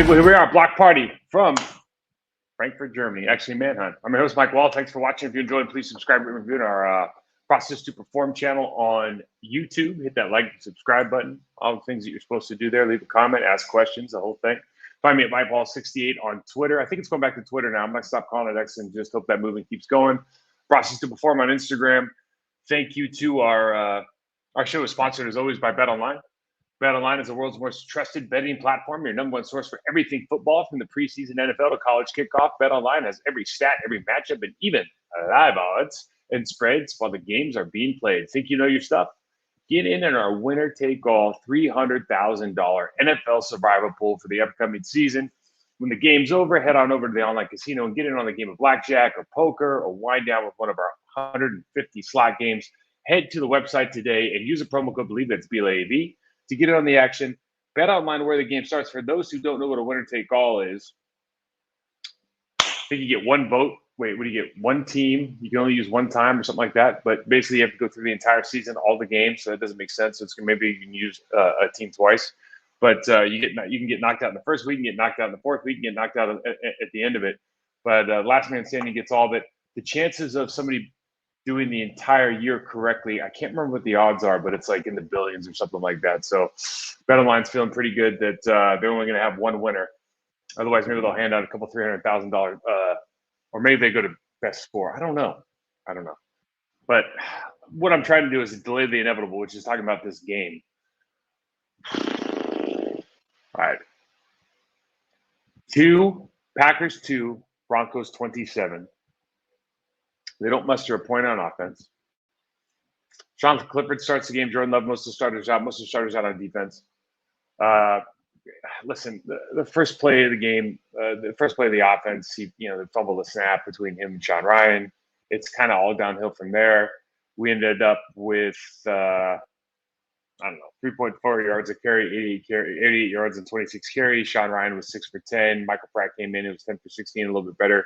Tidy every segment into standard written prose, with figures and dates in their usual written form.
people, here we are, Block Party from Frankfurt, Germany, actually Manhunt. I'm your host, Mike Wahle. Thanks for watching. If you enjoyed, please subscribe and review our Process to Perform channel on YouTube. Hit that like and subscribe button. All the things that you're supposed to do there. Leave a comment, ask questions, the whole thing. Find me at Mike Wahle68 on Twitter. I think it's going back to Twitter now. I'm going to stop calling it X and just hope that movement keeps going. Process to Perform on Instagram. Thank you to our show is sponsored, as always, by BetOnline. BetOnline is the world's most trusted betting platform, your number one source for everything football, from the preseason NFL to college kickoff. BetOnline has every stat, every matchup, and even live odds and spreads while the games are being played. Think you know your stuff? Get in on our winner-take-all $300,000 NFL survival pool for the upcoming season. When the game's over, head on over to the online casino and get in on the game of blackjack or poker or wind down with one of our 150 slot games. Head to the website today and use a promo code BELIEVE, that's BLAV, to get in on the action. Bet online where the game starts. For those who don't know what a winner-take-all is, I think you get one vote. Wait, what do you get? One team. You can only use one time or something like that. But basically, you have to go through the entire season, all the games. So that doesn't make sense. So it's maybe you can use a team twice. But you can get knocked out in the first week, you can get knocked out in the fourth week, you can get knocked out at the end of it. But last man standing gets all of it. The chances of somebody doing the entire year correctly, I can't remember what the odds are, but it's like in the billions or something like that. So BetOnline's feeling pretty good that they're only going to have one winner. Otherwise, maybe they'll hand out a couple $300,000, or maybe they go to best score. I don't know. But what I'm trying to do is delay the inevitable, which is talking about this game. All right. Packers 2, Broncos 27. They don't muster a point on offense. Jonathan Clifford starts the game. Jordan Love, most of the starters out on defense. Listen, the first play of the game, the first play of the offense, the fumble, the snap between him and Sean Ryan. It's kind of all downhill from there. We ended up with, 3.4 yards a carry, 88 yards and 26 carries. Sean Ryan was 6 for 10. Michael Pratt came in. It was 10 for 16, a little bit better.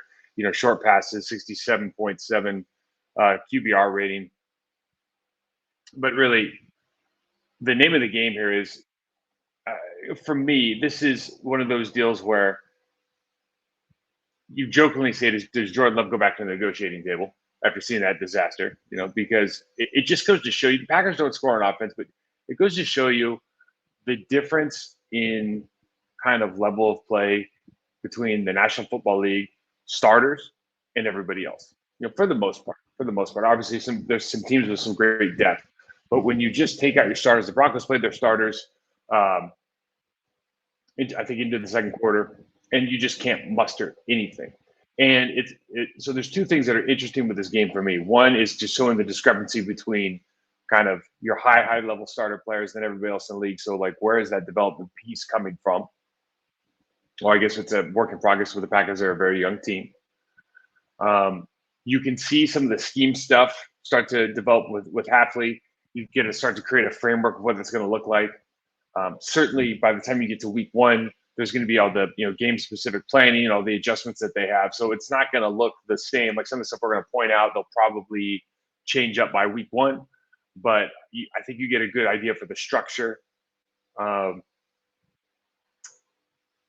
Short passes, 67.7 QBR rating. But really, the name of the game here is, for me, this is one of those deals where you jokingly say, does Jordan Love go back to the negotiating table after seeing that disaster? Because it just goes to show you, the Packers don't score on offense, but it goes to show you the difference in kind of level of play between the National Football League starters and everybody else. For the most part. Obviously, there's some teams with some great depth, but when you just take out your starters, the Broncos played their starters, I think into the second quarter, and you just can't muster anything. And so there's two things that are interesting with this game for me. One is just showing the discrepancy between kind of your high level starter players and everybody else in the league. So, like, where is that development piece coming from? Well, I guess it's a work in progress with the Packers. They're a very young team. You can see some of the scheme stuff start to develop with Hafley. You get to start to create a framework of what it's going to look like. Certainly, by the time you get to week one, there's going to be all the game-specific planning, all the adjustments that they have. So it's not going to look the same. Like some of the stuff we're going to point out, they'll probably change up by week one. But I think you get a good idea for the structure.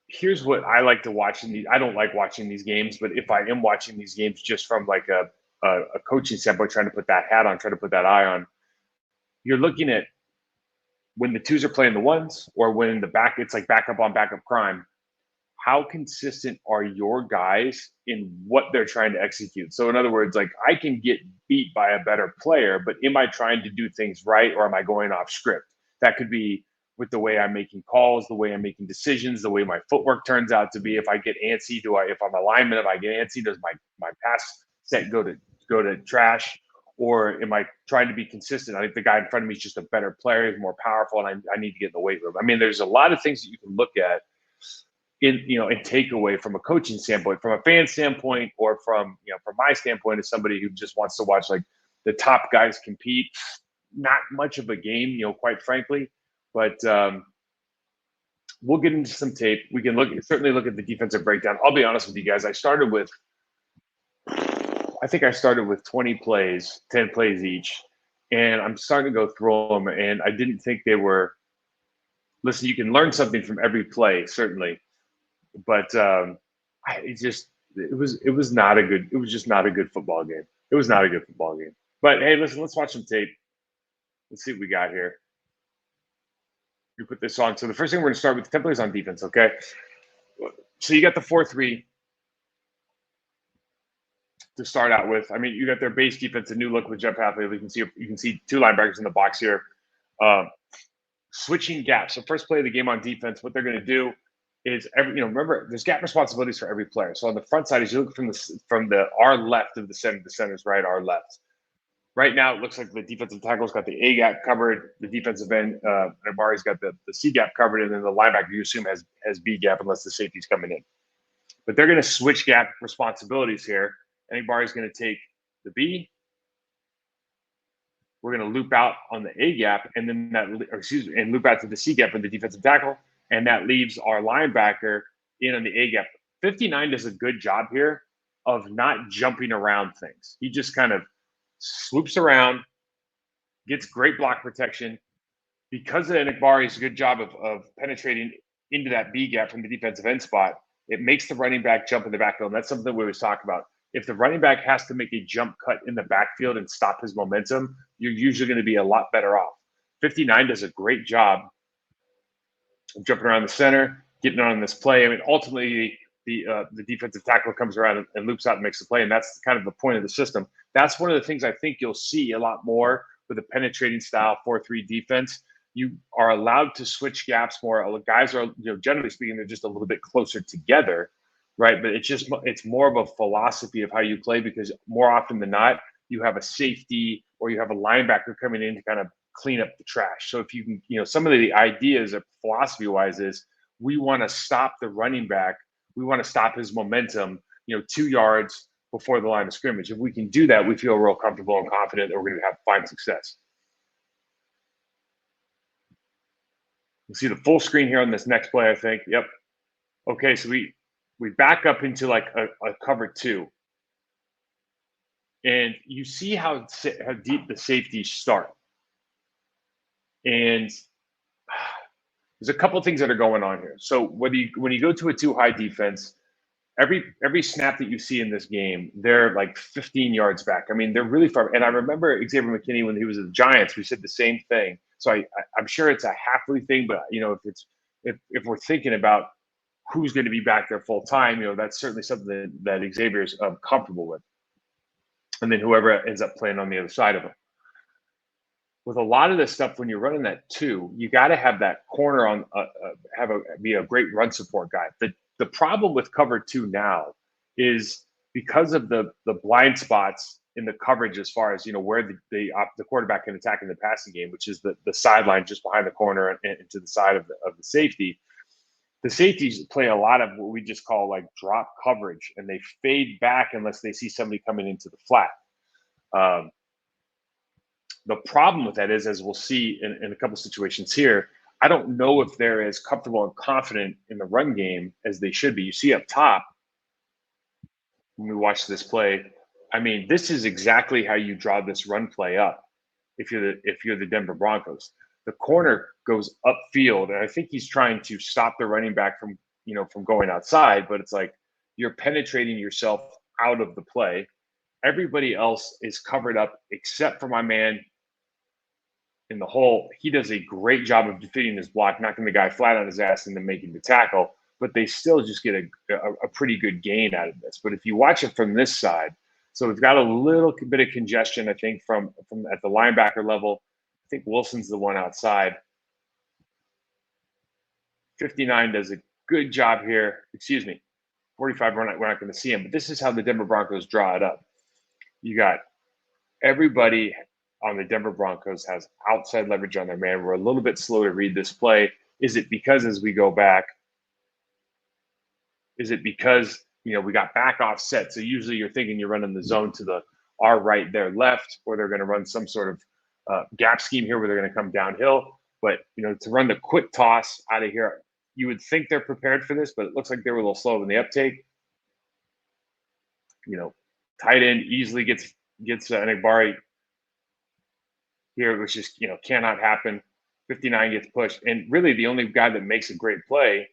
Here's what I like to watch in these. I don't like watching these games, but if I am watching these games just from like a coaching standpoint, trying to put that hat on, trying to put that eye on, you're looking at when the twos are playing the ones, or when it's like backup on backup crime. How consistent are your guys in what they're trying to execute? So in other words, like, I can get beat by a better player, but am I trying to do things right, or am I going off script? That could be with the way I'm making calls, the way I'm making decisions, the way my footwork turns out to be. If I get antsy, if I'm a lineman, if I get antsy, does my pass set go to trash? Or am I trying to be consistent? I think the guy in front of me is just a better player, he's more powerful, and I need to get in the weight room. I mean, there's a lot of things that you can look at and take away from a coaching standpoint, from a fan standpoint, or from my standpoint as somebody who just wants to watch like the top guys compete. Not much of a game, quite frankly, but we'll get into some tape. We can certainly look at the defensive breakdown. I'll be honest with you guys. I started with 20 plays, 10 plays each, and I'm starting to go through them, and I didn't think they were – listen, you can learn something from every play, certainly, But it was not a good. It was just not a good football game. It was not a good football game. But hey, listen, let's watch some tape. Let's see what we got here. You put this on. So the first thing we're going to start with the 10 plays on defense. Okay. So you got the 4-3 to start out with. I mean, you got their base defense, a new look with Jeff Hadley. You can see two linebackers in the box here. Switching gaps. So first play of the game on defense, what they're going to do is remember there's gap responsibilities for every player. So on the front side, as you look from the our left of the center's right, our left. Right now, it looks like the defensive tackle's got the A gap covered. The defensive end, Amari's got the C gap covered, and then the linebacker you assume has B gap unless the safety's coming in. But they're going to switch gap responsibilities here. Amari's going to take the B. We're going to loop out on the A gap, and then and loop out to the C gap for the defensive tackle, and that leaves our linebacker in on the A gap. 59 does a good job here of not jumping around things. He just kind of swoops around, gets great block protection. Because of Enikbari's good job of penetrating into that B gap from the defensive end spot, it makes the running back jump in the backfield. And that's something we always talk about. If the running back has to make a jump cut in the backfield and stop his momentum, you're usually going to be a lot better off. 59 does a great job of jumping around the center, getting on this play. I mean, ultimately, the defensive tackle comes around and loops out and makes the play, and that's kind of the point of the system. That's one of the things I think you'll see a lot more with a penetrating style 4-3 defense. You are allowed to switch gaps more. Guys are, generally speaking, they're just a little bit closer together, right? But it's more of a philosophy of how you play, because more often than not, you have a safety or you have a linebacker coming in to kind of clean up the trash. So if you can, some of the ideas of philosophy-wise is we want to stop the running back. We want to stop his momentum, 2 yards before the line of scrimmage. If we can do that, we feel real comfortable and confident that we're going to find success. You see the full screen here on this next play, I think. Yep. Okay, so we back up into like a cover 2. And you see how deep the safeties start. And there's a couple of things that are going on here. So when you go to a 2-high defense, every snap that you see in this game, they're like 15 yards back. I mean, they're really far. And I remember Xavier McKinney when he was at the Giants, we said the same thing. So I'm sure it's a Halfley thing, but if we're thinking about who's going to be back there full time, that's certainly something that Xavier's comfortable with. And then whoever ends up playing on the other side of him. With a lot of this stuff, when you're running that 2, you got to have that corner on, be a great run support guy. The problem with cover 2 now is because of the blind spots in the coverage, as far as where the quarterback can attack in the passing game, which is the sideline just behind the corner and to the side of the safety. The safeties play a lot of what we just call like drop coverage, and they fade back unless they see somebody coming into the flat. The problem with that is, as we'll see in a couple situations here, I don't know if they're as comfortable and confident in the run game as they should be. You see up top, when we watch this play, I mean, this is exactly how you draw this run play up if you're the Denver Broncos. The corner goes upfield, and I think he's trying to stop the running back from going outside, but it's like you're penetrating yourself out of the play. Everybody else is covered up except for my man in the hole. He does a great job of defeating his block, knocking the guy flat on his ass and then making the tackle, but they still just get a pretty good gain out of this. But if you watch it from this side, so we've got a little bit of congestion, I think, from at the linebacker level. I think Wilson's the one outside. 59 does a good job here. 45, we're not going to see him, but this is how the Denver Broncos draw it up. You got everybody on the Denver Broncos has outside leverage on their man. We're a little bit slow to read this play. Is it because as we go back, we got back offset? So usually you're thinking you're running the zone to our right, their left, or they're going to run some sort of gap scheme here where they're going to come downhill. But, to run the quick toss out of here, you would think they're prepared for this, but it looks like they were a little slow in the uptake. Tight end easily gets Enikbari here, which just cannot happen. 59 gets pushed, and really the only guy that makes a great play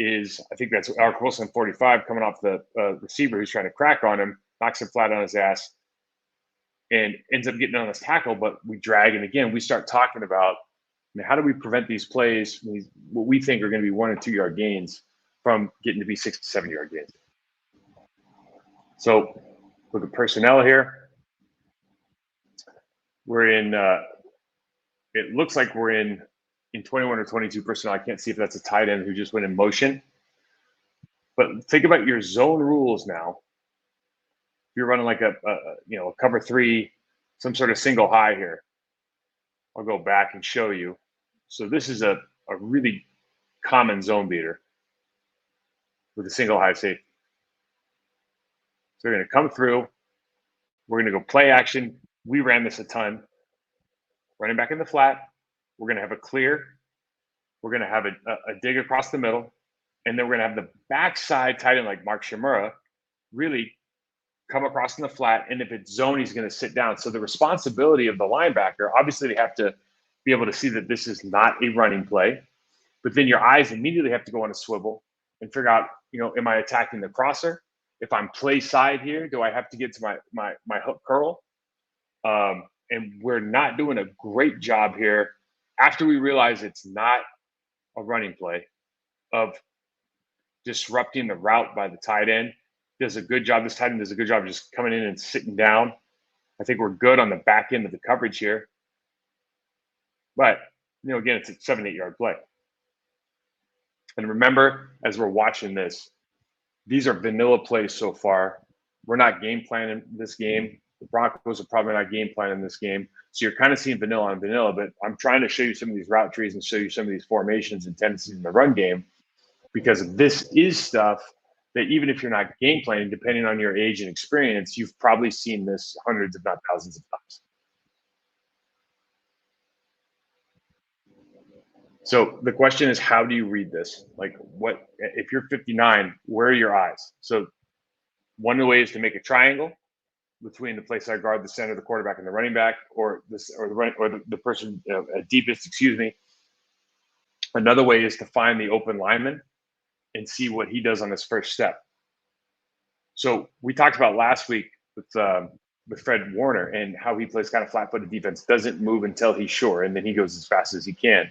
is, I think that's Alec Wilson, 45, coming off the receiver who's trying to crack on him, knocks him flat on his ass, and ends up getting on this tackle, but we drag. And again, we start talking about, how do we prevent these plays, what we think are going to be 1 and 2 yard gains, from getting to be 6 to 7 yard gains. So look at personnel here. We're in, it looks like we're in 21 or 22 personnel. I can't see if that's a tight end who just went in motion. But think about your zone rules now. If you're running like a cover 3, some sort of single high here. I'll go back and show you. So this is a really common zone beater with a single high safety. So they're going to come through. We're going to go play action. We ran this a ton. Running back in the flat. We're going to have a clear. We're going to have a dig across the middle. And then we're going to have the backside tight end like Mark Shimura really come across in the flat. And if it's zone, he's going to sit down. So the responsibility of the linebacker, obviously they have to be able to see that this is not a running play. But then your eyes immediately have to go on a swivel and figure out, am I attacking the crosser? If I'm play side here, do I have to get to my hook curl? And we're not doing a great job here after we realize it's not a running play of disrupting the route by the tight end. Does a good job. This tight end does a good job of just coming in and sitting down. I think we're good on the back end of the coverage here. But, again, it's a 7-8 yard play. And remember, as we're watching this, these are vanilla plays so far. We're not game planning this game. The Broncos are probably not game planning this game. So you're kind of seeing vanilla on vanilla, but I'm trying to show you some of these route trees and show you some of these formations and tendencies in the run game, because this is stuff that even if you're not game planning, depending on your age and experience, you've probably seen this hundreds, if not thousands of times. So the question is, how do you read this? Like, what if you're 59, where are your eyes? So one of the ways to make a triangle between the play side guard, the center, the quarterback, and the running back, or the person deepest. Excuse me. Another way is to find the open lineman and see what he does on his first step. So we talked about last week with Fred Warner and how he plays kind of flat-footed defense, doesn't move until he's sure, and then he goes as fast as he can.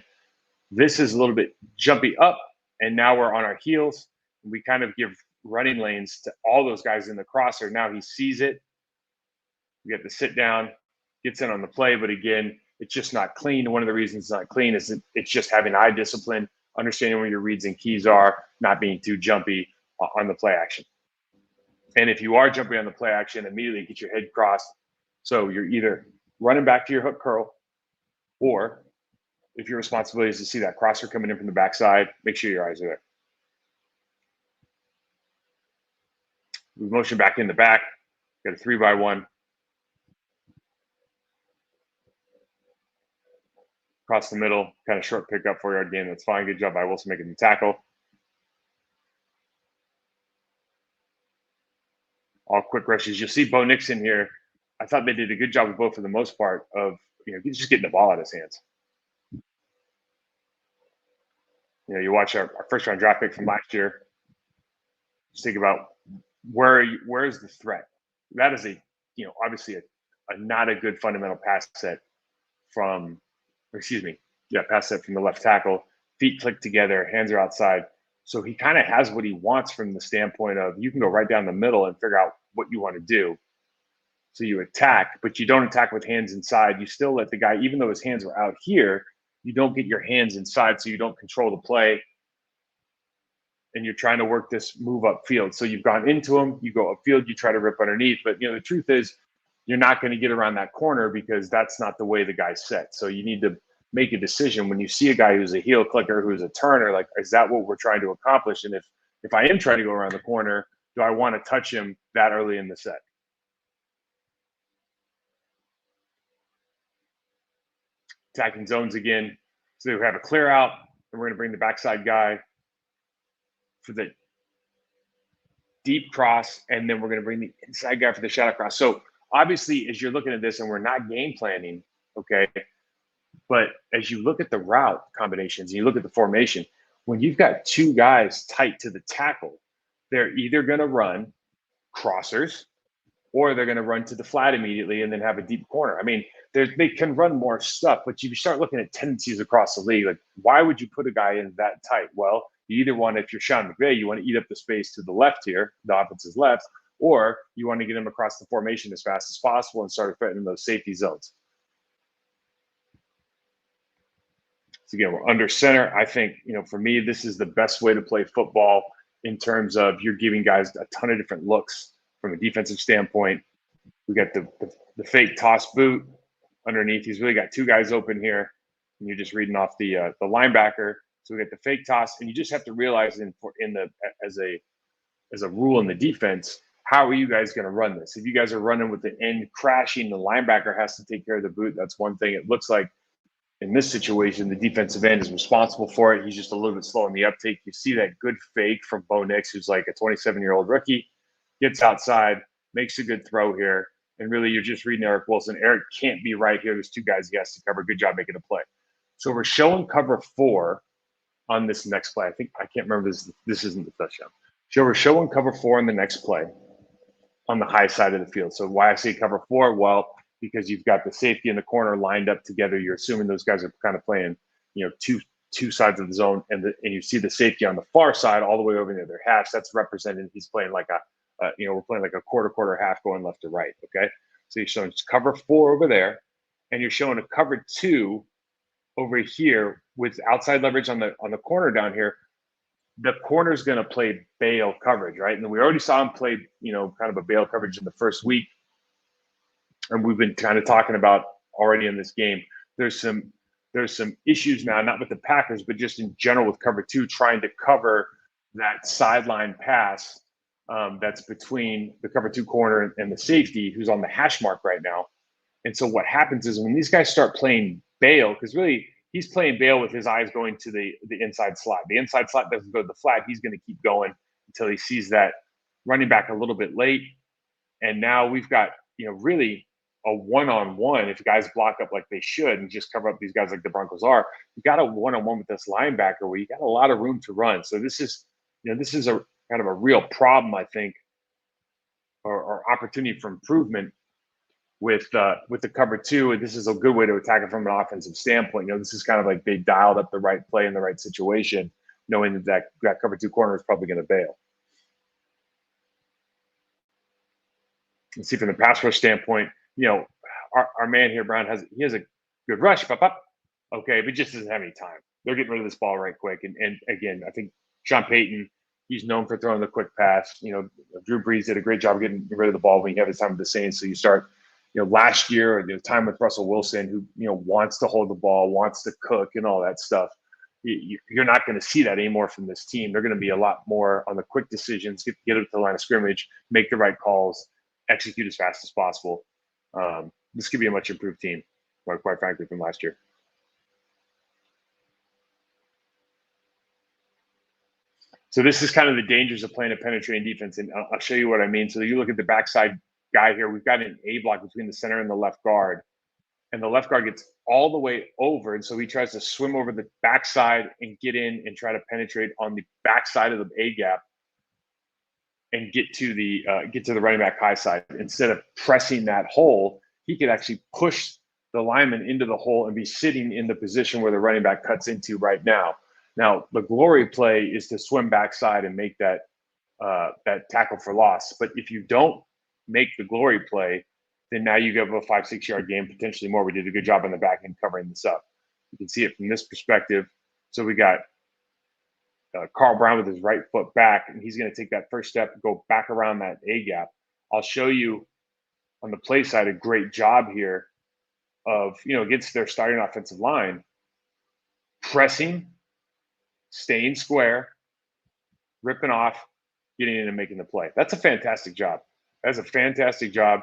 This is a little bit jumpy up, and now we're on our heels. We kind of give running lanes to all those guys in the crosser. Now he sees it. We have to sit down, gets in on the play, but again, it's just not clean. One of the reasons it's not clean is it's just having eye discipline, understanding where your reads and keys are, not being too jumpy on the play action. And if you are jumping on the play action, immediately get your head crossed. So you're either running back to your hook curl, or if your responsibility is to see that crosser coming in from the backside, make sure your eyes are there. We motion back in the back, got a 3-by-1. Across the middle, kind of short pickup, 4-yard gain. That's fine. Good job by Wilson making the tackle. All quick rushes. You'll see Bo Nixon here. I thought they did a good job with Bo for the most part of, just getting the ball out of his hands. You watch our first round draft pick from last year. Just think about where is the threat. That is obviously a not a good fundamental pass set pass set from the left tackle. Feet click together, hands are outside. So he kind of has what he wants from the standpoint of you can go right down the middle and figure out what you want to do. So you attack, but you don't attack with hands inside. You still let the guy, even though his hands were out here, you don't get your hands inside, so you don't control the play. And you're trying to work this move upfield. So you've gone into him, you go upfield, you try to rip underneath. But the truth is, you're not going to get around that corner because that's not the way the guy's set. So you need to make a decision when you see a guy who's a heel clicker, who's a turner, like, is that what we're trying to accomplish? And if I am trying to go around the corner, do I want to touch him that early in the set? Attacking zones again. So we have a clear out, and we're going to bring the backside guy for the deep cross, and then we're going to bring the inside guy for the shot across. So obviously, as you're looking at this, and we're not game planning, okay, but as you look at the route combinations and you look at the formation, when you've got two guys tight to the tackle, they're either going to run crossers or they're going to run to the flat immediately and then have a deep corner. I mean, they can run more stuff, but you start looking at tendencies across the league. Like, why would you put a guy in that tight? Well, you either want, if you're Sean McVay, you want to eat up the space to the left here, the offense's left, or you want to get him across the formation as fast as possible and start threatening those safety zones. So again, we're under center. I think, for me, this is the best way to play football in terms of you're giving guys a ton of different looks from a defensive standpoint. We got the fake toss boot underneath. He's really got two guys open here, and you're just reading off the linebacker. So we got the fake toss, and you just have to realize as a rule in the defense, how are you guys going to run this? If you guys are running with the end crashing, the linebacker has to take care of the boot. That's one thing. It looks like in this situation, the defensive end is responsible for it. He's just a little bit slow in the uptake. You see that good fake from Bo Nix, who's like a 27-year-old rookie, gets outside, makes a good throw here. And really, you're just reading Eric Wilson. Eric can't be right here. There's two guys he has to cover. Good job making a play. So we're showing cover 4 on this next play. I can't remember this isn't the touchdown. So we're showing cover 4 on the next play on the high side of the field. So why I say cover 4? Well, because you've got the safety and the corner lined up together. You're assuming those guys are kind of playing, two sides of the zone, and you see the safety on the far side all the way over near their hash. That's represented. He's playing like we're playing like a quarter half going left to right. Okay, so you're showing cover 4 over there, and you're showing a cover 2 over here with outside leverage on the corner down here. The corner's going to play bail coverage, right? And we already saw him play, kind of a bail coverage in the first week. And we've been kind of talking about already in this game. There's some issues now, not with the Packers, but just in general with cover 2, trying to cover that sideline pass that's between the cover 2 corner and the safety, who's on the hash mark right now. And so what happens is when these guys start playing bail, because really he's playing bail with his eyes going to the inside slot. The inside slot doesn't go to the flat. He's going to keep going until he sees that running back a little bit late. And now we've got, really a one-on-one. If guys block up like they should and just cover up these guys like the Broncos are, you got a one-on-one with this linebacker where you got a lot of room to run. So this is a kind of a real problem, I think, or opportunity for improvement with the cover 2. And this is a good way to attack it from an offensive standpoint. This is kind of like they dialed up the right play in the right situation, knowing that cover 2 corner is probably going to bail. And see, from the pass rush standpoint, our man here, Brown, has a good rush, okay, but just doesn't have any time. They're getting rid of this ball right quick. And again, I think Sean Payton, he's known for throwing the quick pass. Drew Brees did a great job getting rid of the ball when you have his time with the Saints. So you start, last year, the time with Russell Wilson, who, wants to hold the ball, wants to cook and all that stuff. You're not going to see that anymore from this team. They're going to be a lot more on the quick decisions, get up to the line of scrimmage, make the right calls, execute as fast as possible. This could be a much improved team, quite frankly, from last year. So this is kind of the dangers of playing a penetrating defense, and I'll show you what I mean. So you look at the backside guy here. We've got an A block between the center and the left guard, and the left guard gets all the way over, and so he tries to swim over the backside and get in and try to penetrate on the backside of the A gap and get to the running back high side. Instead of pressing that hole, he could actually push the lineman into the hole and be sitting in the position where the running back cuts into right now. Now, the glory play is to swim backside and make that tackle for loss. But if you don't make the glory play, then now you give a 5-6 yard gain, potentially more. We did a good job on the back end covering this up. You can see it from this perspective. So we got Carl Brown with his right foot back, and he's going to take that first step, go back around that A gap. I'll show you on the play side a great job here of, against their starting offensive line, pressing, staying square, ripping off, getting in and making the play. That's a fantastic job. That's a fantastic job.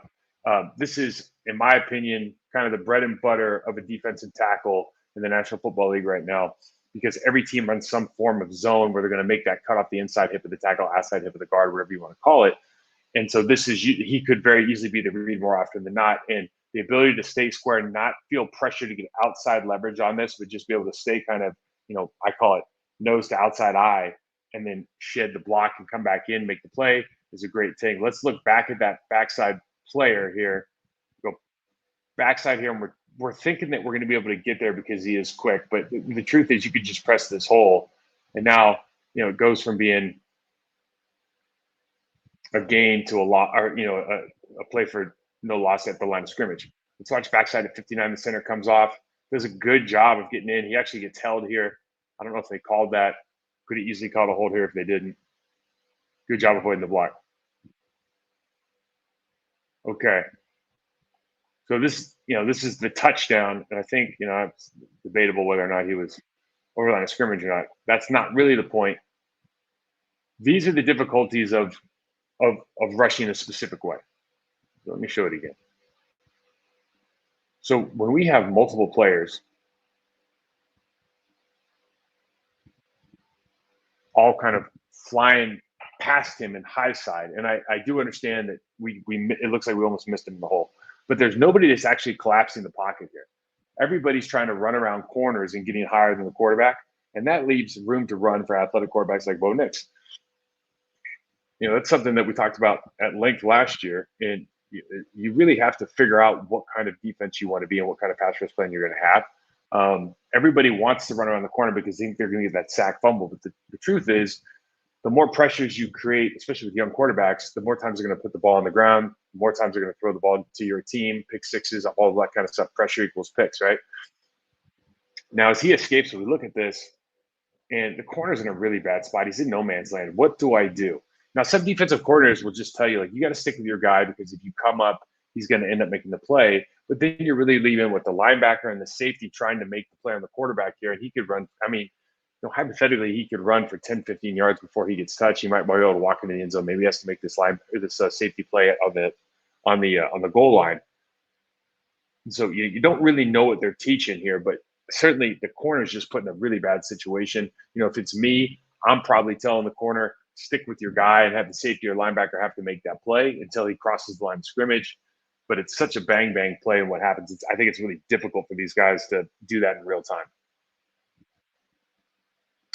This is, in my opinion, kind of the bread and butter of a defensive tackle in the National Football League right now, because every team runs some form of zone where they're going to make that cut off the inside hip of the tackle, outside hip of the guard, whatever you want to call it. And so he could very easily be the read more often than not. And the ability to stay square, not feel pressure to get outside leverage on this, but just be able to stay kind of, I call it nose to outside eye, and then shed the block and come back in, make the play is a great thing. Let's look back at that backside player here. Go backside here, and we're thinking that we're going to be able to get there because he is quick. But the truth is, you could just press this hole, and now it goes from being a gain to a lot, or a play for no loss at the line of scrimmage. Let's watch backside at 59. The center comes off, does a good job of getting in. He actually gets held here. I don't know if they called that. Could have easily called a hold here if they didn't. Good job avoiding the block. Okay. So this is the touchdown, and I think it's debatable whether or not he was over the line of scrimmage or not. That's not really the point. These are the difficulties of rushing a specific way. So let me show it again. So when we have multiple players all kind of flying past him in high side, and I do understand that we it looks like we almost missed him in the hole, but there's nobody that's actually collapsing the pocket here. Everybody's trying to run around corners and getting higher than the quarterback, and that leaves room to run for athletic quarterbacks like Bo Nix. That's something that we talked about at length last year, and you really have to figure out what kind of defense you want to be and what kind of pass rush plan you're going to have. Everybody wants to run around the corner because they think they're going to get that sack fumble, but the truth is, the more pressures you create, especially with young quarterbacks, the more times they're going to put the ball on the ground, the more times they're going to throw the ball to your team, pick sixes, all that kind of stuff. Pressure equals picks, right? Now, as he escapes, we look at this, and the corner's in a really bad spot. He's in no man's land. What do I do? Now, some defensive coordinators will just tell you, you got to stick with your guy because if you come up, he's going to end up making the play. But then you're really leaving with the linebacker and the safety trying to make the play on the quarterback here, and he could run. I mean, hypothetically, he could run for 10, 15 yards before he gets touched. He might be able to walk into the end zone. Maybe he has to make this safety play on the goal line. And so you don't really know what they're teaching here, but certainly the corner is just put in a really bad situation. If it's me, I'm probably telling the corner, stick with your guy and have the safety or linebacker have to make that play until he crosses the line of scrimmage. But it's such a bang play, and what happens? I think it's really difficult for these guys to do that in real time.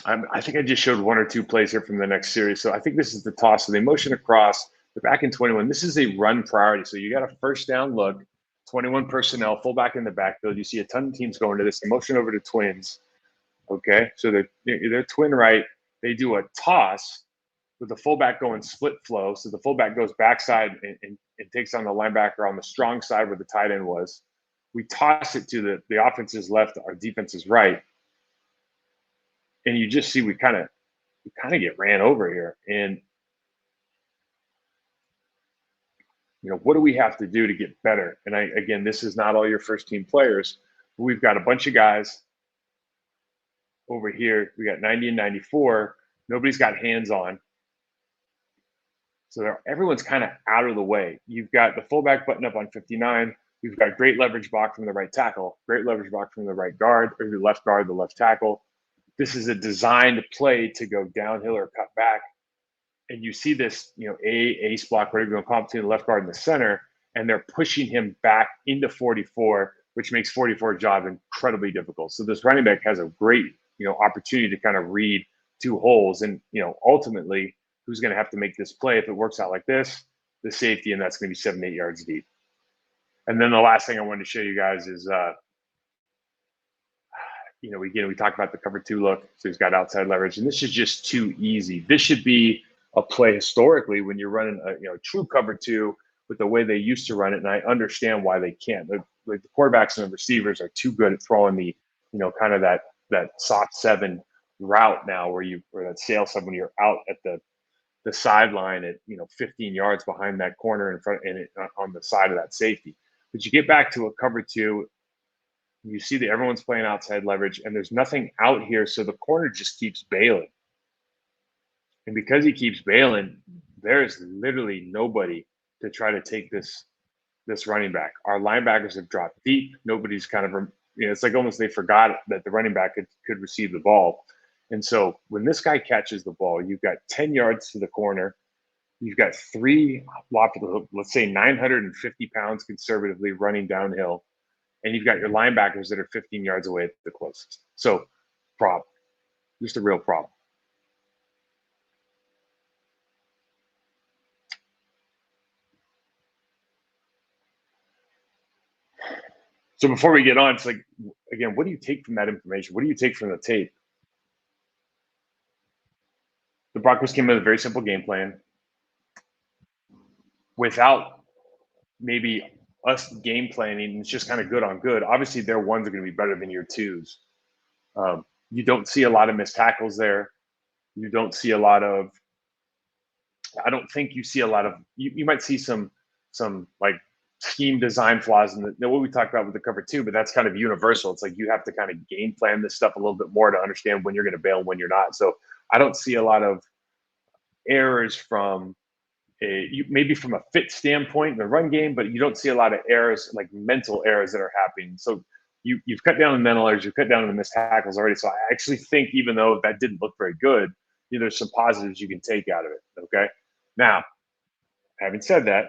I think I just showed one or two plays here from the next series. So I think this is the toss. So they motion across. They're back in 21. This is a run priority. So you got a first down look, 21 personnel, fullback in the backfield. You see a ton of teams going to this. They motion over to twins. Okay, so they're twin right. They do a toss with the fullback going split flow. So the fullback goes backside and takes on the linebacker on the strong side where the tight end was. We toss it to the offense's left, our defense's right. And you just see we kind of get ran over here. And what do we have to do to get better? And again, this is not all your first team players, but we've got a bunch of guys over here. We got 90 and 94. Nobody's got hands on. So everyone's kind of out of the way. You've got the fullback button up on 59. We've got great leverage block from the right tackle, great leverage block from the right guard, or the left guard, the left tackle. This is a designed play to go downhill or cut back. And you see this, ace block, whatever you're going to call it, between the left guard and the center, and they're pushing him back into 44, which makes 44's job incredibly difficult. So this running back has a great, opportunity to kind of read two holes. And, ultimately, who's going to have to make this play if it works out like this? The safety, and that's going to be 7-8 yards deep. And then the last thing I wanted to show you guys is, we talked about the cover 2 look. So he's got outside leverage, and this is just too easy. This should be a play historically when you're running a true cover 2 with the way they used to run it. And I understand why they can't. The quarterbacks and the receivers are too good at throwing the, kind of that soft 7 route now or that sail 7 when you're out at the sideline at 15 yards behind that corner in front and on the side of that safety. But you get back to a cover 2. You see that everyone's playing outside leverage, and there's nothing out here, so the corner just keeps bailing. And because he keeps bailing, there's literally nobody to try to take this running back. Our linebackers have dropped deep. Nobody's kind of, it's like almost they forgot that the running back could receive the ball. And so when this guy catches the ball, you've got 10 yards to the corner. You've got 3, let's say 950 pounds conservatively running downhill. And you've got your linebackers that are 15 yards away at the closest. So, problem. Just a real problem. So before we get on, it's like, again, what do you take from that information? What do you take from the tape? The Broncos came in with a very simple game plan without maybe us game planning. It's just kind of good on good. Obviously, their ones are going to be better than your twos. You don't see a lot of missed tackles there. You don't see a lot of. I don't think you see a lot of. You might see some like scheme design flaws in what we talked about with the cover two, but that's kind of universal. It's like you have to kind of game plan this stuff a little bit more to understand when you're going to bail and when you're not. So I don't see a lot of errors from maybe from a fit standpoint in the run game, but you don't see a lot of errors, like mental errors that are happening. So you've cut down the mental errors, you've cut down the missed tackles already. So I actually think even though that didn't look very good, there's some positives you can take out of it. Okay. Now, having said that,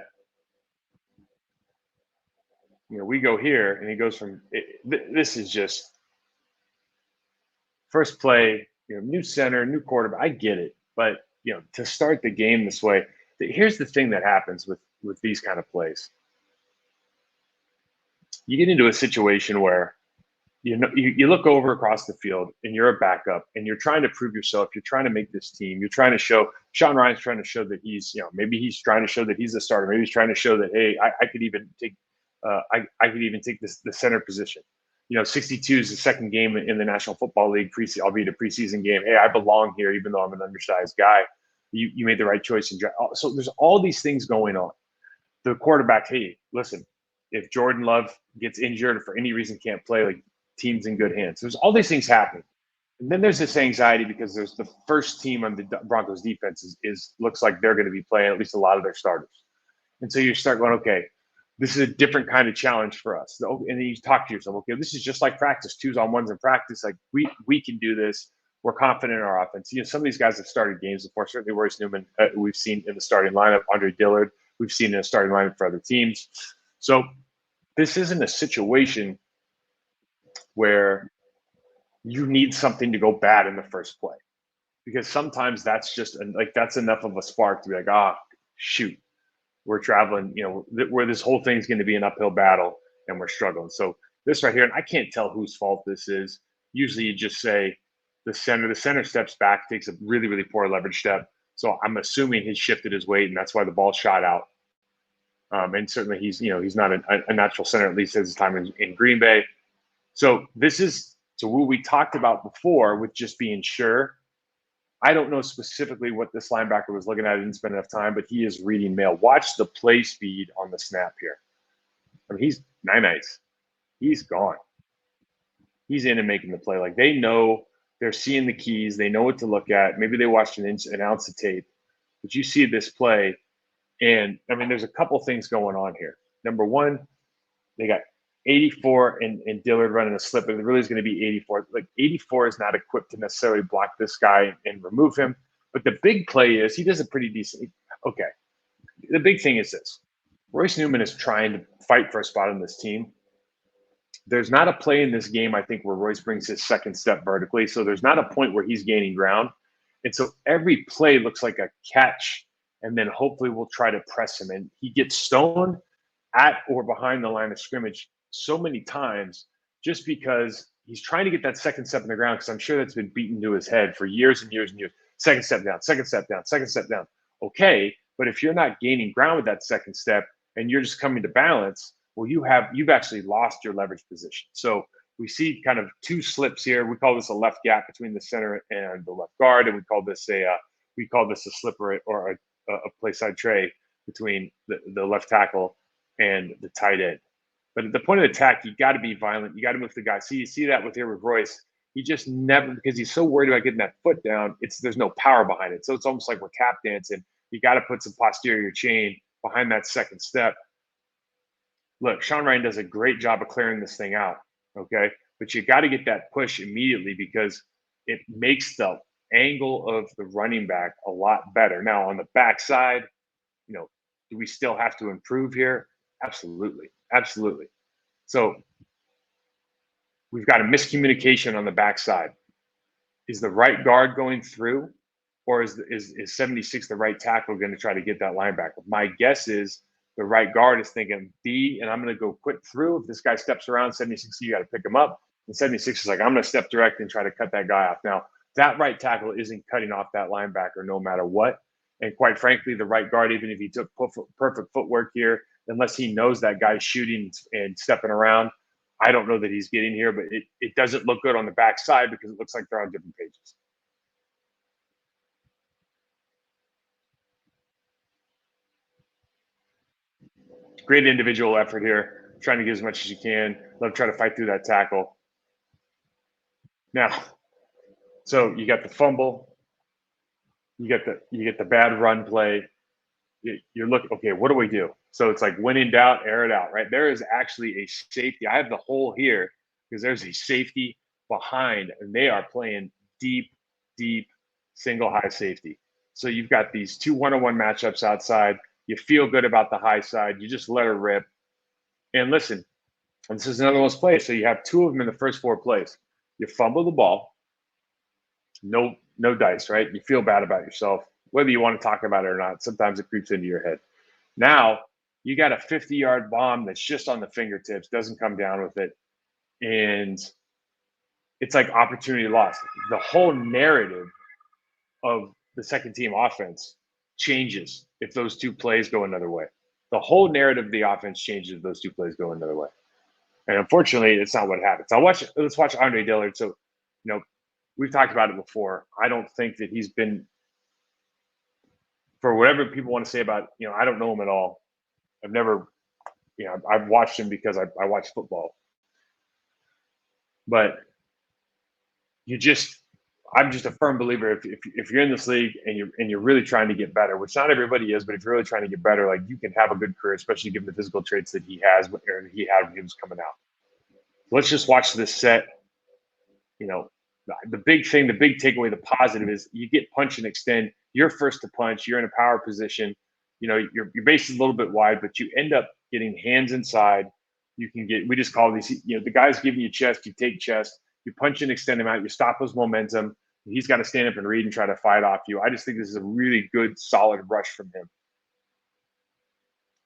we go here and he goes from this is just first play, new center, new quarterback. I get it. But, to start the game this way, here's the thing that happens with these kind of plays. You get into a situation where you look over across the field and you're a backup and you're trying to prove yourself. You're trying to make this team. You're trying to show Sean Ryan's trying to show that he's, maybe he's trying to show that he's a starter. Maybe he's trying to show that, hey, I could even take I could even take the center position. 62 is the second game in the National Football League, albeit a preseason game. Hey, I belong here, even though I'm an undersized guy. You made the right choice in draft. So there's all these things going on. The quarterback, hey, listen, if Jordan Love gets injured or for any reason can't play, like team's in good hands. There's all these things happening. And then there's this anxiety because there's the first team on the Broncos defense looks like they're going to be playing at least a lot of their starters. And so you start going, okay, this is a different kind of challenge for us. And then you talk to yourself, okay, this is just like practice, 2s-on-1s in practice. Like we can do this. We're confident in our offense. Some of these guys have started games before. Certainly Royce Newman, we've seen in the starting lineup. Andre Dillard, we've seen in the starting lineup for other teams. So this isn't a situation where you need something to go bad in the first play, because sometimes that's just that's enough of a spark to be like, shoot, we're traveling, where this whole thing's going to be an uphill battle and we're struggling. So this right here, and I can't tell whose fault this is. Usually you just say the center steps back, takes a really, really poor leverage step. So I'm assuming he shifted his weight and that's why the ball shot out. And certainly he's not a natural center, at least at his time in Green Bay. So what we talked about before with just being sure. I don't know specifically what this linebacker was looking at. I didn't spend enough time, but he is reading mail. Watch the play speed on the snap here. I mean, he's nice. He's gone. He's in and making the play. Like, they know, they're seeing the keys. They know what to look at. Maybe they watched an ounce of tape. But you see this play, and, I mean, there's a couple things going on here. Number one, they got 84 and Dillard running a slip, but it really is going to be 84. Like, 84 is not equipped to necessarily block this guy and remove him. But the big play is he does a pretty decent. Okay. The big thing is this. Royce Newman is trying to fight for a spot on this team. There's not a play in this game, I think, where Royce brings his second step vertically. So there's not a point where he's gaining ground. And so every play looks like a catch, and then hopefully we'll try to press him. And he gets stoned at or behind the line of scrimmage so many times just because he's trying to get that second step in the ground, because I'm sure that's been beaten to his head for years and years and years. Second step down, second step down, second step down. Okay, but if you're not gaining ground with that second step and you're just coming to balance, well, you've actually lost your leverage position. So we see kind of two slips here. We call this a left gap between the center and the left guard, and we call this a slipper or a play side tray between the left tackle and the tight end. But at the point of attack, you got to be violent. You got to move the guy. See, you see that with Royce. He just never, because he's so worried about getting that foot down, there's no power behind it. So it's almost like we're tap dancing. You got to put some posterior chain behind that second step. Look, Sean Ryan does a great job of clearing this thing out, okay? But you got to get that push immediately, because it makes the angle of the running back a lot better. Now, on the backside, do we still have to improve here? Absolutely. Absolutely. So we've got a miscommunication on the backside. is the right guard going through, or is 76 the right tackle going to try to get that linebacker? My guess is the right guard is thinking B, and I'm going to go quick through. If this guy steps around 76, you got to pick him up. And 76 is like, I'm going to step direct and try to cut that guy off. Now, that right tackle isn't cutting off that linebacker no matter what. And quite frankly, the right guard, even if he took perfect footwork here, unless he knows that guy's shooting and stepping around, I don't know that he's getting here, but it doesn't look good on the backside because it looks like they're on different pages. Great individual effort here, trying to get as much as you can. Love try to fight through that tackle. Now, so you got the fumble, you get the bad run play. You're looking, okay, what do we do? So it's like when in doubt, air it out, right? There is actually a safety. I have the hole here because there's a safety behind, and they are playing deep, deep single high safety. So you've got these two one-on-one matchups outside. You feel good about the high side. You just let her rip. And listen, and this is another one of those plays. So you have two of them in the first four plays. You fumble the ball. No dice, right? You feel bad about yourself, whether you want to talk about it or not. Sometimes it creeps into your head. Now you got a 50-yard bomb that's just on the fingertips, doesn't come down with it. And it's like opportunity lost. The whole narrative of the second team offense changes if those two plays go another way. The whole narrative of the offense changes if those two plays go another way. And unfortunately, it's not what happens. Let's watch Andre Dillard. So, we've talked about it before. I don't think that he's been, for whatever people want to say about, I don't know him at all. I've never, I've watched him because I watch football. But I'm just a firm believer if you're in this league and you're really trying to get better, which not everybody is, but if you're really trying to get better, like you can have a good career, especially given the physical traits that he has or he had when he was coming out. Let's just watch this set. The big thing, the big takeaway, the positive is you get punch and extend. You're first to punch. You're in a power position. Your base is a little bit wide, but you end up getting hands inside. You can get, we just call these, the guy's giving you chest, you take chest, you punch and extend him out, you stop his momentum. He's got to stand up and read and try to fight off you. I just think this is a really good, solid rush from him.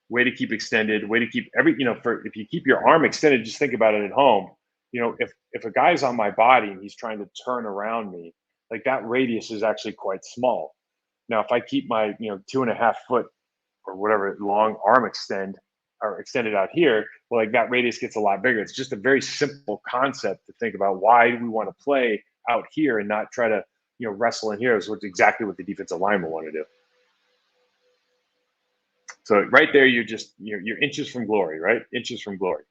Way to keep extended, way to keep if you keep your arm extended, just think about it at home. If a guy's on my body and he's trying to turn around me, like that radius is actually quite small. Now, if I keep my, 2.5 foot or whatever long arm extended out here, well, like that radius gets a lot bigger. It's just a very simple concept to think about. Why do we want to play out here and not try to, wrestle in here? Is what's exactly what the defensive linemen want to do. So right there, you're inches from glory, right? Inches from glory.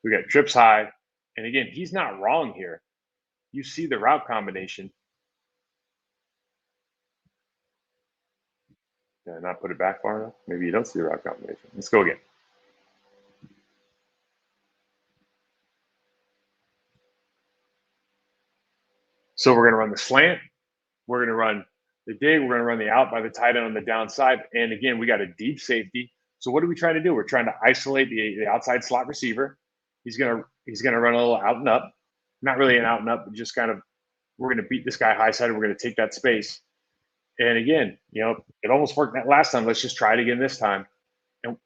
We got trips high. And again, he's not wrong here. You see the route combination. Did I not put it back far enough? Maybe you don't see the route combination. Let's go again. So we're going to run the slant. We're going to run the dig. We're going to run the out by the tight end on the downside. And again, we got a deep safety. So what are we trying to do? We're trying to isolate the outside slot receiver. He's going to run a little out and up. Not really an out and up, but just kind of, we're going to beat this guy high side. We're going to take that space. And again, it almost worked that last time. Let's just try it again this time. And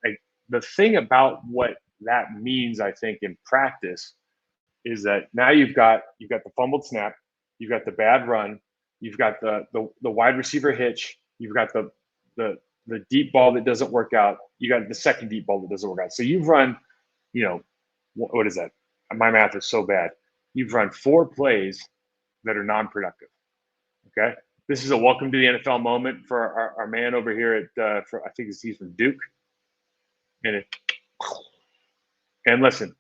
the thing about what that means, I think, in practice is that now you've got the fumbled snap, you've got the bad run, you've got the wide receiver hitch, you've got the deep ball that doesn't work out, you got the second deep ball that doesn't work out. So you've run, what is that? My math is so bad. You've run 4 plays that are non-productive. Okay. This is a welcome to the NFL moment for our man over here at, I think he's from Duke. And listen,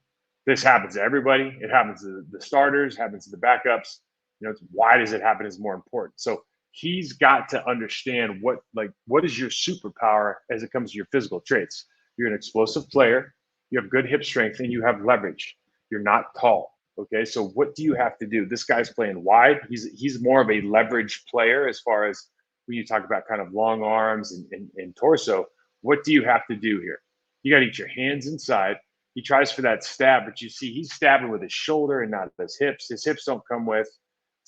this happens to everybody. It happens to the starters, happens to the backups. Why does it happen is more important. So he's got to understand what is your superpower as it comes to your physical traits. You're an explosive player. You have good hip strength and you have leverage. You're not tall. Okay, so what do you have to do? This guy's playing wide. He's more of a leverage player as far as when you talk about kind of long arms and torso. What do you have to do here? You got to get your hands inside. He tries for that stab, but you see he's stabbing with his shoulder and not his hips. His hips don't come with.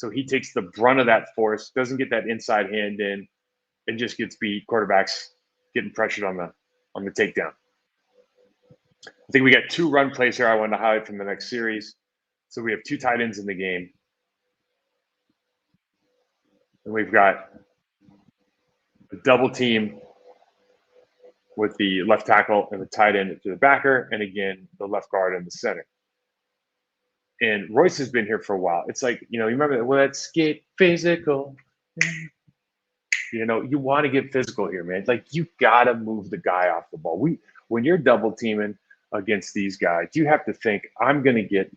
So he takes the brunt of that force, doesn't get that inside hand in, and just gets beat. Quarterbacks getting pressured on the takedown. I think we got 2 run plays here I wanted to highlight from the next series. So we have 2 tight ends in the game. And we've got a double team with the left tackle and the tight end to the backer, and again, the left guard and the center. And Royce has been here for a while. It's like, you remember, let's get physical. You want to get physical here, man. Like, you got to move the guy off the ball. When you're double teaming against these guys, you have to think, I'm going to get,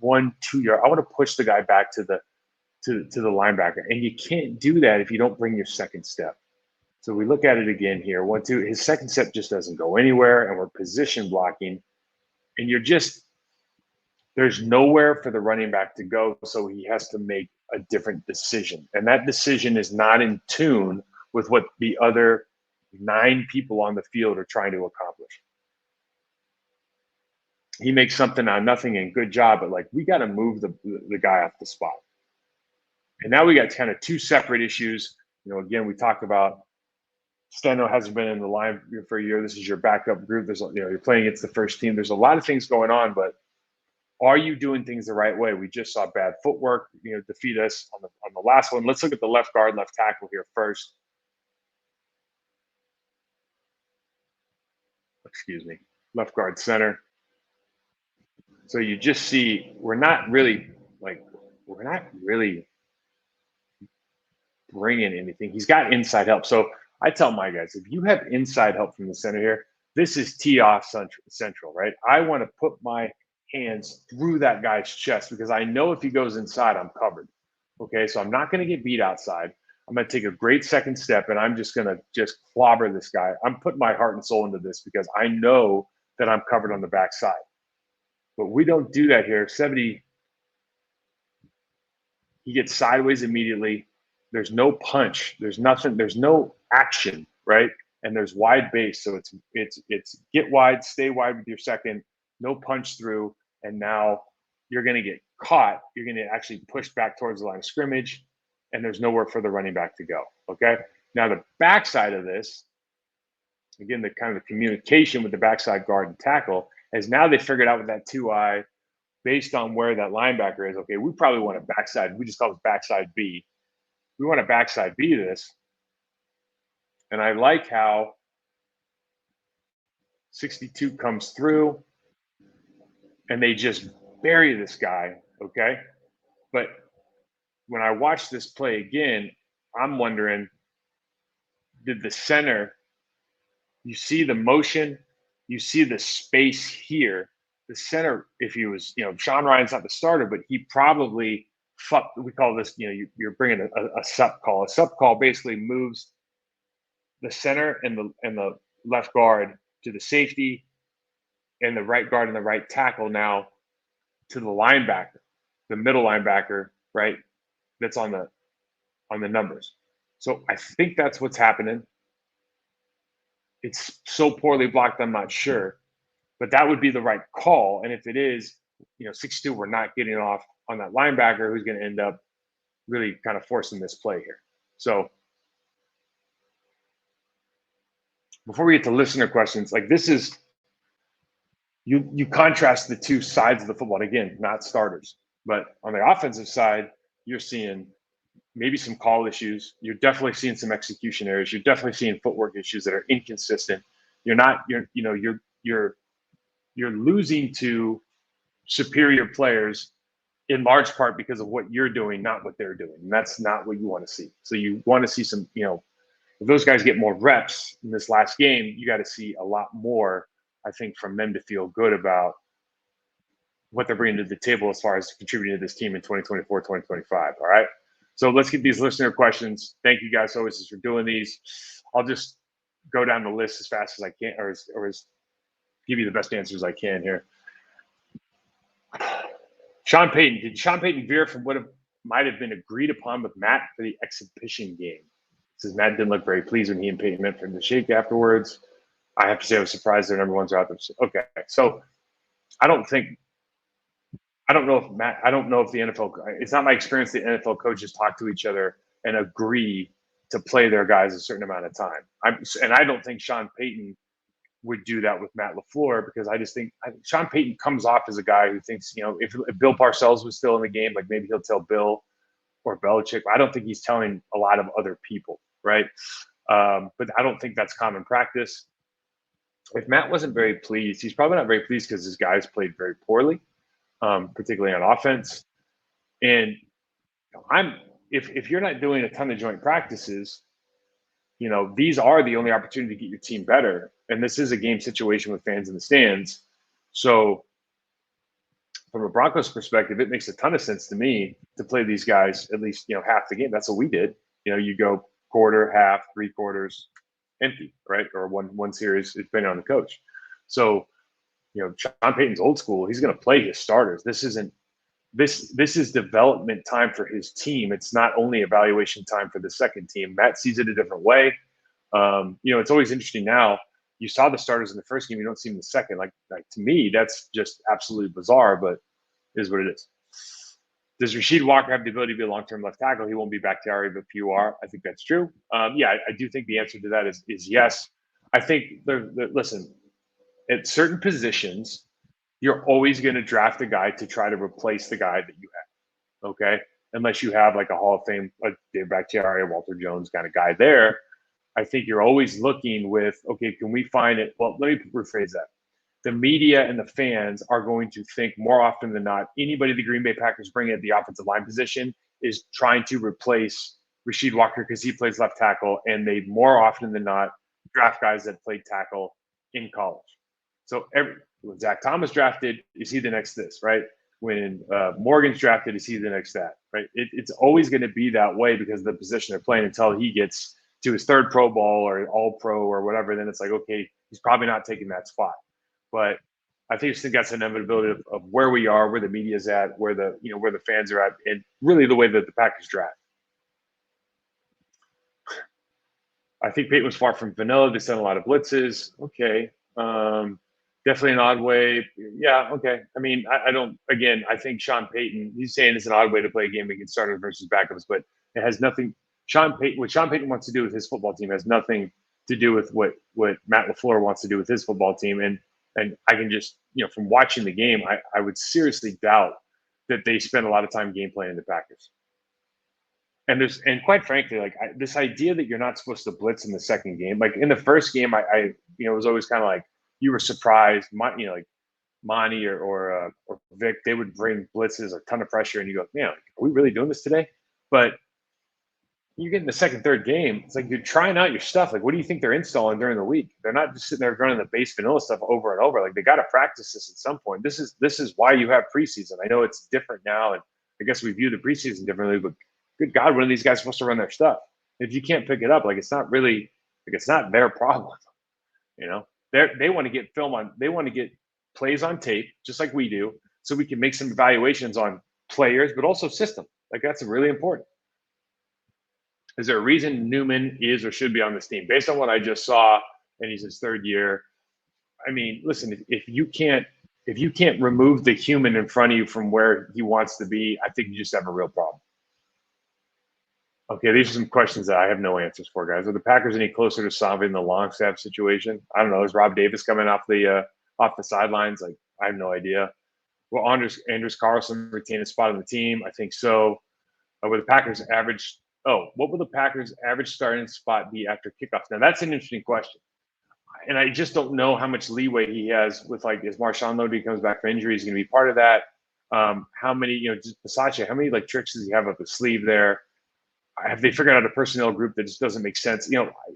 1-2 yards. I want to push the guy back to the linebacker. And you can't do that if you don't bring your second step. So we look at it again here. 1-2, his second step just doesn't go anywhere, and we're position blocking. And there's nowhere for the running back to go, so he has to make a different decision. And that decision is not in tune with what the other 9 people on the field are trying to accomplish. He makes something out of nothing, and good job, but we got to move the guy off the spot. And now we got kind of 2 separate issues. Again, we talked about Steno hasn't been in the line for a year. This is your backup group. There's, you're playing against the first team. There's a lot of things going on, but are you doing things the right way? We just saw bad footwork, defeat us on the last one. Let's look at the left guard, left tackle here first. Excuse me, left guard, center. So you just see we're not really bringing anything. He's got inside help. So I tell my guys, if you have inside help from the center here, this is tee off central, right? I want to put my hands through that guy's chest because I know if he goes inside, I'm covered. Okay, so I'm not going to get beat outside. I'm going to take a great second step, and I'm just going to clobber this guy. I'm putting my heart and soul into this because I know that I'm covered on the backside. But we don't do that here. 70, he gets sideways immediately. There's no punch. There's nothing. There's no action, right? And there's wide base. So it's get wide, stay wide with your second, no punch through, and now you're going to get caught. You're going to actually push back towards the line of scrimmage, and there's nowhere for the running back to go, okay? Now the backside of this, again, the kind of communication with the backside guard and tackle, is now they figured out with that 2-eye, based on where that linebacker is, okay, we probably want a backside. We just call it backside B. We want to backside B this. And I like how 62 comes through and they just bury this guy, okay? But when I watch this play again, I'm wondering, did the center, you see the motion, you see the space here. The center, if he was, Sean Ryan's not the starter, but he probably we call this, you're bringing a sup call. A sup call basically moves the center and the left guard to the safety, and the right guard and the right tackle now to the linebacker, the middle linebacker, right? That's on the numbers. So I think that's what's happening. It's so poorly blocked, I'm not sure, but that would be the right call. And if it is, 62, we're not getting off on that linebacker who's going to end up really kind of forcing this play here. So before we get to listener questions, this is, you contrast the 2 sides of the football. And again, not starters, but on the offensive side, you're seeing maybe some call issues. You're definitely seeing some execution errors. You're definitely seeing footwork issues that are inconsistent. You're losing to superior players in large part because of what you're doing, not what they're doing. And that's not what you want to see. So you want to see some, if those guys get more reps in this last game, you got to see a lot more, I think, from them to feel good about what they're bringing to the table as far as contributing to this team in 2024, 2025. All right. So let's get these listener questions. Thank you guys always for doing these. I'll just go down the list as fast as I can, or as give you the best answers I can here. Sean Payton, did Sean Payton veer from what might have been agreed upon with Matt for the exhibition game? Says Matt didn't look very pleased when he and Payton met for the shake afterwards. I have to say I was surprised their number ones are out there. Okay, so I don't think I don't know if Matt. I don't know if the NFL. It's not my experience. The NFL coaches talk to each other and agree to play their guys a certain amount of time. And I don't think Sean Payton would do that with Matt LaFleur, because I just think Sean Payton comes off as a guy who thinks, if Bill Parcells was still in the game, like maybe he'll tell Bill or Belichick. I don't think he's telling a lot of other people, right? But I don't think that's common practice. If Matt wasn't very pleased, he's probably not very pleased because his guys played very poorly, particularly on offense. And if you're not doing a ton of joint practices, these are the only opportunity to get your team better. And this is a game situation with fans in the stands. So from a Broncos perspective, it makes a ton of sense to me to play these guys at least, half the game. That's what we did. You go quarter, half, 3/4 empty, right? Or one series, depending on the coach. So, Sean Payton's old school. He's going to play his starters. This is development time for his team. It's not only evaluation time for the second team. Matt sees it a different way. It's always interesting now. You saw the starters in the first game. You don't see them in the second. Like to me, that's just absolutely bizarre, but it is what it is. Does Rasheed Walker have the ability to be a long-term left tackle? He won't be Bakhtiari, but PUR. I think that's true. I do think the answer to that is yes. I think, listen, at certain positions, you're always going to draft a guy to try to replace the guy that you have, okay? Unless you have like a Hall of Fame, like Dave Bakhtiari, Walter Jones kind of guy there. I think you're always looking with, okay, can we find it? Well, let me rephrase that. The media and the fans are going to think more often than not, anybody the Green Bay Packers bring at the offensive line position is trying to replace Rasheed Walker because he plays left tackle, and they more often than not draft guys that played tackle in college. So when Zach Thomas drafted, is he the next this, right? When Morgan's drafted, is he the next that, right? It's always going to be that way because of the position they're playing until he gets to his third Pro Bowl or All Pro or whatever. Then it's like, okay, he's probably not taking that spot. But I think that's an inevitability of where we are, where the media's at, where the fans are at, and really the way that the Packers draft. I think Peyton was far from vanilla. They sent a lot of blitzes. Okay. Definitely an odd way. Yeah, okay. I mean, I think Sean Payton, he's saying it's an odd way to play a game against starters versus backups, but it has nothing. What Sean Payton wants to do with his football team has nothing to do with what Matt LaFleur wants to do with his football team. And I can just, from watching the game, I would seriously doubt that they spend a lot of time game planning the Packers. And quite frankly, this idea that you're not supposed to blitz in the second game, like in the first game, I it was always kind of like you were surprised, like Monty or Vic, they would bring blitzes, a ton of pressure, and you go, man, are we really doing this today? But you get in the second, third game, it's like you're trying out your stuff. Like, what do you think they're installing during the week? They're not just sitting there running the base vanilla stuff over and over. Like, they got to practice this at some point. This is why you have preseason. I know it's different now, and I guess we view the preseason differently, but good God, when are these guys supposed to run their stuff? If you can't pick it up, it's not really, it's not their problem. They want to get film on, they want to get plays on tape, just like we do, so we can make some evaluations on players, but also system. That's really important. Is there a reason Newman is or should be on this team? Based on what I just saw, and he's his third year, I mean, listen, if you can't remove the human in front of you from where he wants to be, I think you just have a real problem. Okay, these are some questions that I have no answers for, guys. Are the Packers any closer to solving the Longstaff situation? I don't know. Is Rob Davis coming off the sidelines? I have no idea. Will Anders Carlson retain a spot on the team? I think so. Will the Packers average? What will the Packers' average starting spot be after kickoff? Now that's an interesting question, and I just don't know how much leeway he has with is Marshawn Lodi comes back from injury, he's going to be part of that. How many, just Bisaccia, how many tricks does he have up his sleeve there? Have they figured out a personnel group that just doesn't make sense?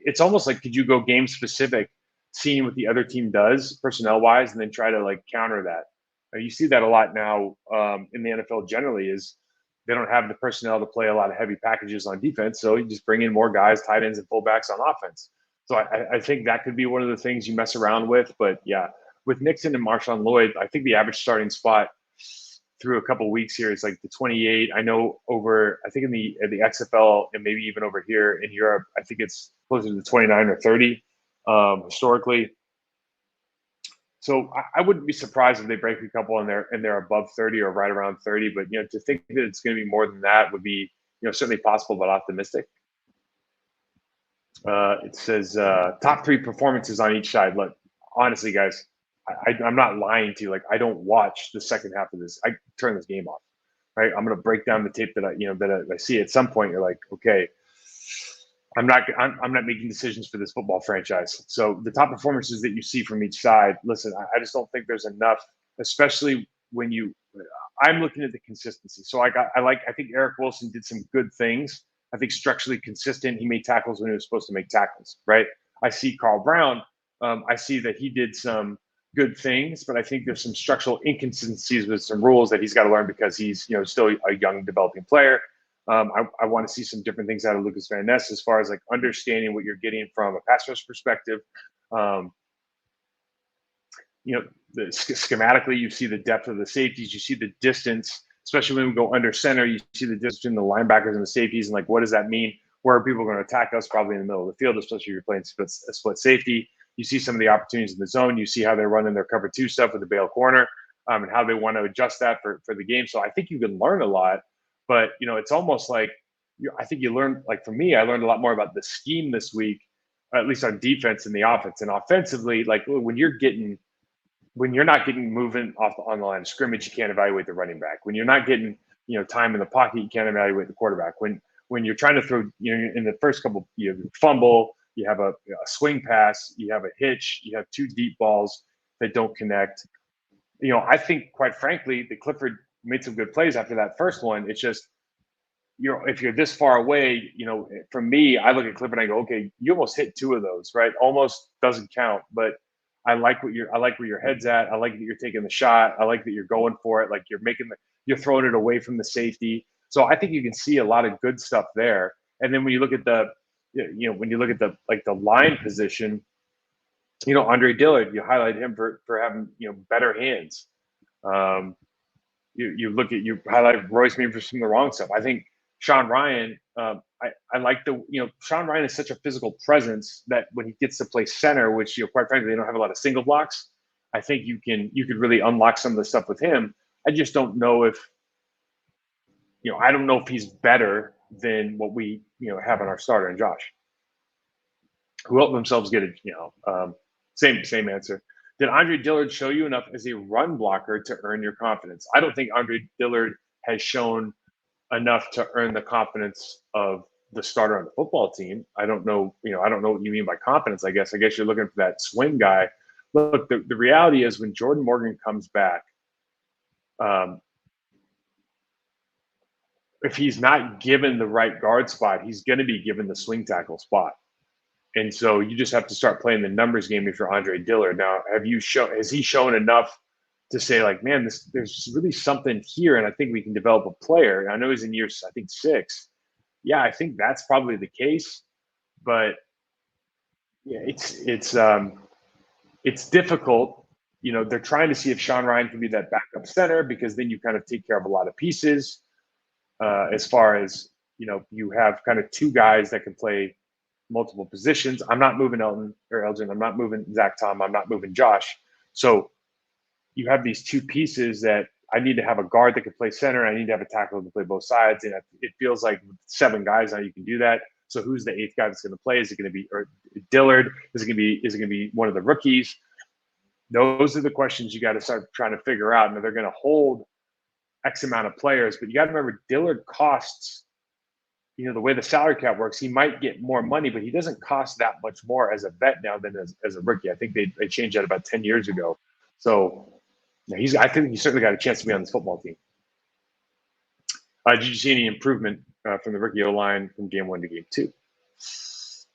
It's almost like, could you go game specific, seeing what the other team does personnel wise, and then try to counter that? You see that a lot now in the NFL generally is they don't have the personnel to play a lot of heavy packages on defense. So you just bring in more guys, tight ends and fullbacks on offense. So I think that could be one of the things you mess around with. But yeah, with Nixon and Marshawn Lloyd, I think the average starting spot through a couple of weeks here is the 28. I know I think in the XFL and maybe even over here in Europe, I think it's closer to the 29 or 30 historically. So I wouldn't be surprised if they break a couple and they're above 30 or right around 30. But to think that it's going to be more than that would be certainly possible, but optimistic. It says top three performances on each side. Look, honestly, guys, I'm not lying to you. Like, I don't watch the second half of this. I turn this game off. Right, I'm going to break down the tape that I see. At some point, you're like, okay, I'm not making decisions for this football franchise. So the top performances that you see from each side, listen, I just don't think there's enough, especially when I'm looking at the consistency. So I think Eric Wilson did some good things. I think structurally consistent. He made tackles when he was supposed to make tackles, right? I see Carl Brown. I see that he did some good things, but I think there's some structural inconsistencies with some rules that he's got to learn because he's still a young developing player. I want to see some different things out of Lucas Van Ness as far as like understanding what you're getting from a pass rush perspective. Schematically, you see the depth of the safeties, you see the distance, especially when we go under center, you see the distance between the linebackers and the safeties, and like, what does that mean? Where are people going to attack us? Probably in the middle of the field, especially if you're playing split safety. You see some of the opportunities in the zone. You see how they're running their cover two stuff with the bail corner, and how they want to adjust that for the game. So I think you can learn a lot, but it's almost like I think you learn. Like for me, I learned a lot more about the scheme this week, at least on defense and the offense. And offensively, like when you're not getting movement on the line of scrimmage, you can't evaluate the running back. When you're not getting time in the pocket, you can't evaluate the quarterback. When you're trying to throw, in the first couple, you fumble, you have a swing pass, you have a hitch, you have two deep balls that don't connect. I think, quite frankly, that Clifford made some good plays after that first one. It's just, if you're this far away, for me, I look at Clifford and I go, okay, you almost hit two of those, right? Almost doesn't count, but I like where your head's at. I like that you're taking the shot. I like that you're going for it. Like you're throwing it away from the safety. So I think you can see a lot of good stuff there. And then when you look at the line position, Andre Dillard, you highlight him for having better hands. You highlight Royce Mean for some of the wrong stuff. I think Sean Ryan, I like Sean Ryan is such a physical presence that when he gets to play center, which quite frankly they don't have a lot of single blocks, I think you could really unlock some of the stuff with him. I just don't know if I don't know if he's better than what we have in our starter and Josh, who helped themselves get it. Same answer. Did Andre Dillard show you enough as a run blocker to earn your confidence? I don't think Andre Dillard has shown enough to earn the confidence of the starter on the football team. I don't know what you mean by confidence. I guess you're looking for that swing guy. Look, the reality is when Jordan Morgan comes back, if he's not given the right guard spot, he's going to be given the swing tackle spot. And so you just have to start playing the numbers game if you're Andre Dillard. Now, has he shown enough to say, like, man, there's really something here, and I think we can develop a player? And I know he's in year, I think, 6. Yeah, I think that's probably the case. But yeah, it's difficult. They're trying to see if Sean Ryan can be that backup center, because then you kind of take care of a lot of pieces. As far as you have kind of two guys that can play multiple positions. I'm not moving Elgin. I'm not moving Zach Tom. I'm not moving Josh. So you have these two pieces that I need to have a guard that can play center. I need to have a tackle to play both sides. And it feels like with 7 guys now you can do that. So who's the 8th guy that's going to play? Is it going to be Dillard? Is it going to be one of the rookies? Those are the questions you got to start trying to figure out. And they're going to hold X amount of players, but you got to remember Dillard costs, the way the salary cap works, he might get more money, but he doesn't cost that much more as a vet now than as a rookie. I think they changed that about 10 years ago. So I think he's certainly got a chance to be on this football team. Did you see any improvement from the rookie O-line from game 1 to game 2?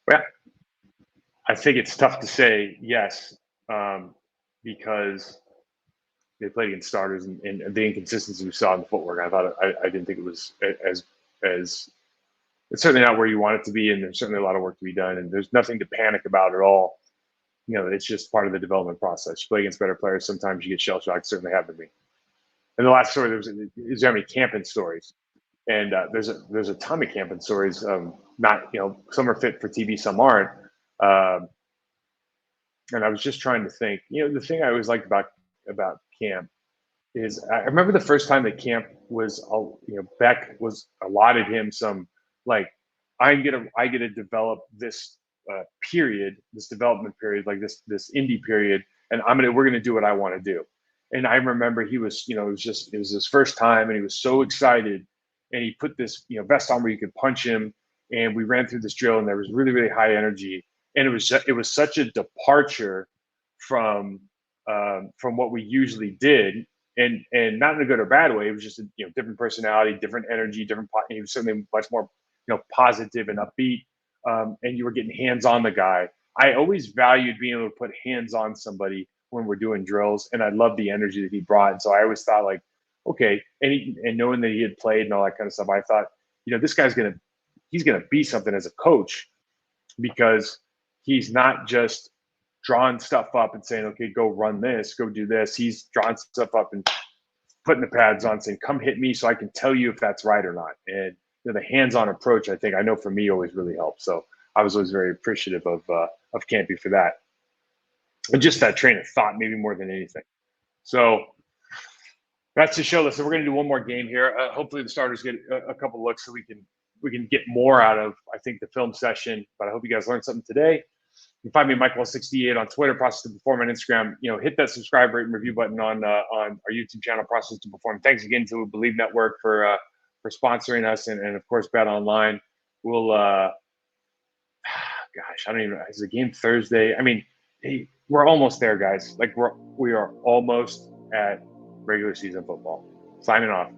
Well, I think it's tough to say yes, because they played against starters and the inconsistency we saw in the footwork. I didn't think it was as it's certainly not where you want it to be, and there's certainly a lot of work to be done, and there's nothing to panic about at all. It's just part of the development process. You play against better players, sometimes you get shell shocked. Certainly happened to me. And the last story, there's how many camping stories, and there's a ton of camping stories. Not some are fit for TV, some aren't. And I was just trying to think. The thing I always liked about camp is I remember the first time that camp was, Beck was allotted him some, like, I get to develop this this development period, like this indie period, and we're gonna do what I want to do. And I remember he was, it was his first time, and he was so excited, and he put this, vest on where you could punch him, and we ran through this drill, and there was really really high energy, and it was such a departure from from what we usually did, and not in a good or bad way. It was just a different personality, different energy, different. He was certainly much more positive and upbeat, and you were getting hands on the guy. I always valued being able to put hands on somebody when we're doing drills, and I loved the energy that he brought. And so I always thought, like, okay, and knowing that he had played and all that kind of stuff, I thought, this guy's he's gonna be something as a coach, because he's not just drawing stuff up and saying, okay, go run this, go do this. He's drawing stuff up and putting the pads on, saying, come hit me so I can tell you if that's right or not. And the hands-on approach, I know for me always really helped. So I was always very appreciative of Campy for that. And just that train of thought, maybe more than anything. So that's the show. Listen, we're going to do one more game here. Hopefully the starters get a couple looks so we can get more out of, I think, the film session. But I hope you guys learned something today. You can find me Mike Wahle 68 on Twitter, Process to Perform on Instagram. Hit that subscribe, rate, and review button on our YouTube channel, Process to Perform. Thanks again to Believe Network for sponsoring us, and of course Bet Online. We'll gosh, I don't even know. Is the game Thursday? I mean, hey, we're almost there, guys. Like we are almost at regular season football. Signing off.